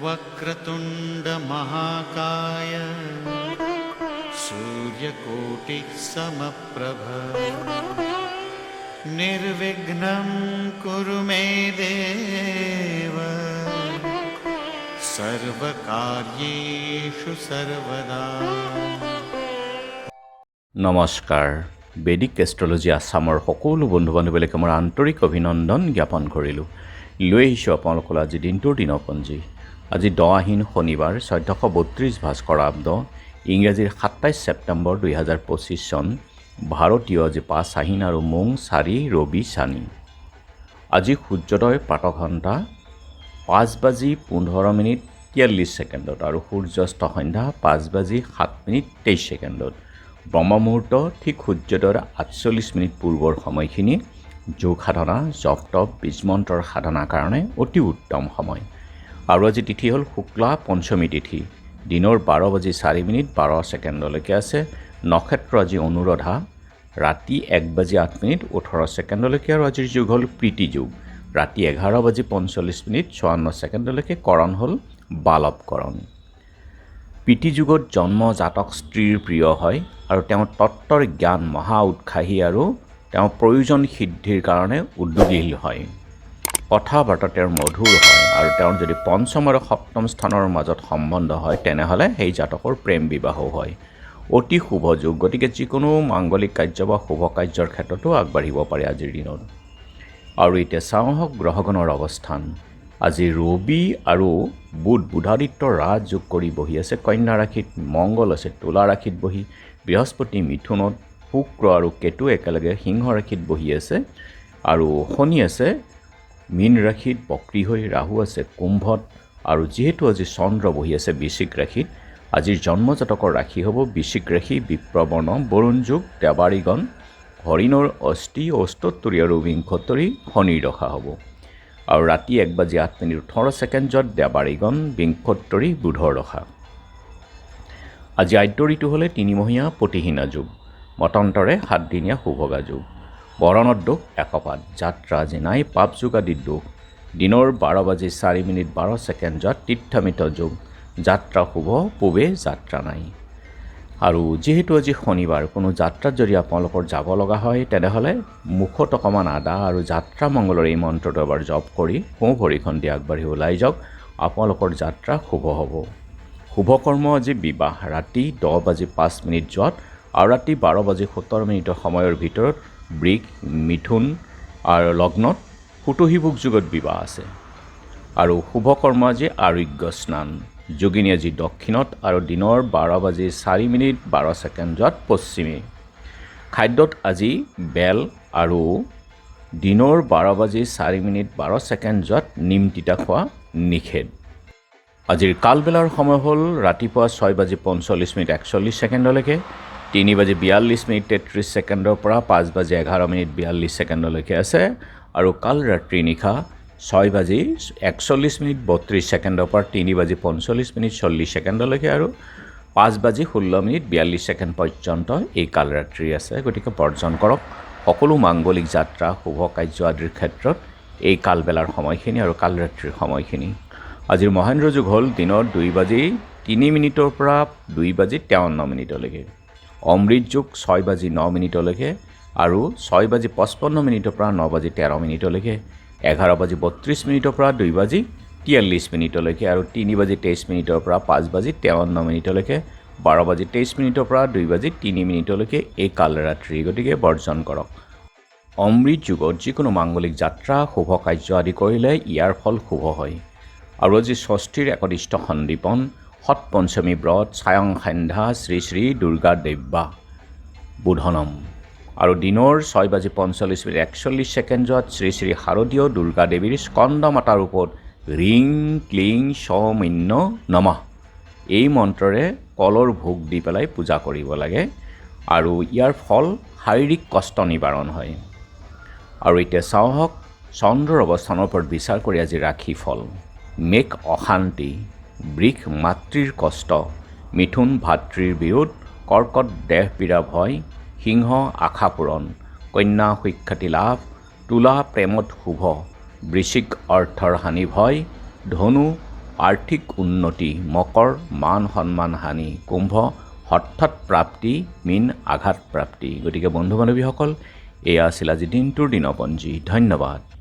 वक्रतुंड महाकाय सूर्यकोटिः समप्रभ निर्विघ्नं कुरु मे देव सर्वकार्येषु सर्वदा। নমস্কাৰ। বেদিক এষ্ট্ৰলজি আছামৰ সকলো বন্ধু বান্ধৱীলৈকে মোৰ আন্তৰিক অভিনন্দন জ্ঞাপন কৰিলোঁ। লৈ আহিছোঁ আপোনালোকৰ আজি দিনটোৰ দিনপঞ্জী। আজি 10 আহিন শনিবাৰ 1432 ভাস্কৰাব্দ ইংৰাজীৰ 27 ছেপ্টেম্বৰ 2025 চন। ভাৰতীয় আজি 5 আহিন আৰু মোং 4 ৰবি চানি। আজি সূৰ্যোদয় প্ৰাতঃঘণ্টা 5:15:43 আৰু সূৰ্যাস্ত সন্ধ্যা 5:07:23। ব্ৰহ্মমুহূৰ্ত ঠিক সূৰ্যোদয়ৰ 48 পূৰ্বৰ সময়খিনি যোগ সাধনা, জপ তপ, বীজমন্ত্ৰৰ সাধনাৰ কাৰণে অতি উত্তম সময়। আৰু আজি তিথি হ'ল শুক্লা পঞ্চমী তিথি। দিনৰ 12:04:12 আছে। নক্ষত্ৰ আজি অনুৰাধা। ৰাতি 1:08:18 আৰু আজিৰ যুগ হ'ল প্ৰীতি যুগ। ৰাতি 11:45:54 কৰণ হ'ল বালৱকৰণ। প্ৰীতি যুগত জন্ম জাতক স্ত্ৰীৰ প্ৰিয় হয় আৰু তেওঁ তত্ত্বৰ জ্ঞান মহা উৎসাহী আৰু তেওঁ প্ৰয়োজন সিদ্ধিৰ কাৰণে উদ্যোগী হয়। কথা বাৰ্তা তেওঁৰ মধুৰ হয় আৰু তেওঁৰ যদি পঞ্চম আৰু সপ্তম স্থানৰ মাজত সম্বন্ধ হয় তেনেহ'লে সেই জাতকৰ প্ৰেম বিবাহো হয়। অতি শুভ যুগ, গতিকে যিকোনো মাংগলিক কাৰ্য বা শুভ কাৰ্যৰ ক্ষেত্ৰতো আগবাঢ়িব পাৰে আজিৰ দিনত। আৰু এতিয়া চাওঁ আহক গ্ৰহগণৰ অৱস্থান। আজি ৰবি আৰু বুধাদিত্য ৰাজযোগ কৰি বহি আছে কন্যা ৰাশিত, মংগল আছে তুলা ৰাশিত বহি, বৃহস্পতি মিথুনত, শুক্ৰ আৰু কেতু একেলগে সিংহ ৰাশিত বহি আছে আৰু শনি আছে মীন ৰাশিত বক্ৰী হৈ, ৰাহু আছে কুম্ভত আৰু যিহেতু আজি চন্দ্ৰ বহি আছে বৃশ্চিক ৰাশিত, আজিৰ জন্মজাতকৰ ৰাশি হ'ব বৃশ্চিক ৰাশি, বিপ্ৰবৰ্ণ, বৰুণ যুগ, দেৱাৰীগণ, হৰিণৰ অষ্টি, অস্তোত্তৰী আৰু বিংশোত্তৰী শনিৰ দশা হ'ব। আৰু ৰাতি 1:08:18 দেৱাৰীগণ, বিংশোত্তৰী বুধৰ দশা। আজি আদ্য ঋতু হ'লে 3মহীয়া প্ৰতিহীনা যুগ, মতান্তৰে 7দিনীয়া শুভগা যুগ। বৰণত দোষ 1 পাত, যাত্ৰা আজি নাই, পাপ যুগ আদিৰ দোষ। দিনৰ 12:04:12 তীৰ্থামিত যুগ, যাত্ৰা শুভ, পূবে যাত্ৰা নাই। আৰু যিহেতু আজি শনিবাৰ, কোনো যাত্ৰাত যদি আপোনালোকৰ যাব লগা হয় তেনেহ'লে মুখত অকণমান আদা আৰু যাত্ৰা মংগলৰ এই মন্ত্ৰটো এবাৰ জপ কৰি সোঁ ভৰিখন দি আগবাঢ়ি ওলাই যাওক, আপোনালোকৰ যাত্ৰা শুভ হ'ব। শুভ কৰ্ম আজি বিবাহ, ৰাতি 10:05 আৰু ৰাতি 12:17 সময়ৰ ভিতৰত বৃষ, মিথুন আৰু লগ্নত ফুটহিভোগ যুগত বিবাহ আছে। আৰু শুভ কৰ্ম আজি আৰোগ্য স্নান, যোগিনী আজি দক্ষিণত আৰু দিনৰ 12:04:12 পশ্চিমে। খাদ্যত আজি বেল আৰু দিনৰ 12:04:12 নিম তিতা খোৱা নিষেধ। আজিৰ কালবেলাৰ সময় হ'ল ৰাতিপুৱা 6:45:41 3:42:33 পৰা 5:11:42 আছে। আৰু কাল ৰাত্ৰি নিশা 6:41:32 পৰা 3:45:40 আৰু 5:16:42 পৰ্যন্ত এই কাল ৰাত্ৰি আছে। গতিকে বৰ্জন কৰক সকলো মাংগলিক যাত্ৰা, শুভ কাৰ্য আদিৰ ক্ষেত্ৰত এই কালবেলাৰ সময়খিনি আৰু কাল ৰাত্ৰিৰ সময়খিনি। আজিৰ মহেন্দ্ৰ যুগ হ'ল দিনৰ 2:03 পৰা 2:53 অমৃত যুগ 6:09 আৰু 6:55 পৰা 9:13 11:32 পৰা 2:43 আৰু 3:23 পৰা 5:53 12:23 পৰা 2:03 এই কাল ৰাত্ৰি। গতিকে বৰ্জন কৰক। অমৃত যুগত যিকোনো মাংগলিক যাত্ৰা, শুভ কাৰ্য আদি কৰিলে ইয়াৰ ফল শুভ হয়। আৰু আজি ষষ্ঠীৰ একনিষ্ঠ সন্দীপন, সৎপঞ্চমী ব্ৰত, ছায়ং সন্ধ্যা শ্ৰী শ্ৰী দুৰ্গা দেৱা বোধনম। আৰু দিনৰ 6:45:41 শ্ৰী শ্ৰী শাৰদীয় দুৰ্গা দেৱীৰ স্কন্দ মাতাৰ ওপৰত ৰিং ক্লিং সৌমিন্য নমঃ এই মন্ত্ৰৰে কলৰ ভোগ দি পেলাই পূজা কৰিব লাগে আৰু ইয়াৰ ফল শাৰীৰিক কষ্ট নিবাৰণ হয়। আৰু এতিয়া চাওঁ আহক চন্দ্ৰৰ অৱস্থানৰ ওপৰত বিচাৰ কৰি আজি ৰাশি ফল। মেঘ অশান্তি, বৃষ মাতৃৰ কষ্ট, মিথুন ভাতৃৰ বিৰোধ, কৰ্কট দেহ পীড়া ভয়, সিংহ আশা পূৰণ, কন্যা সুখ্যাতি লাভ, তুলা প্ৰেমত শুভ, বৃশ্চিক অৰ্থৰ হানি ভয়, ধনু আৰ্থিক উন্নতি, মকৰ মান সন্মান হানি, কুম্ভ হঠাৎ প্ৰাপ্তি, মীন আঘাত প্ৰাপ্তি। গতিকে বন্ধু বান্ধৱীসকল, এয়া আছিল আজি দিনটোৰ দিনপঞ্জী। ধন্যবাদ।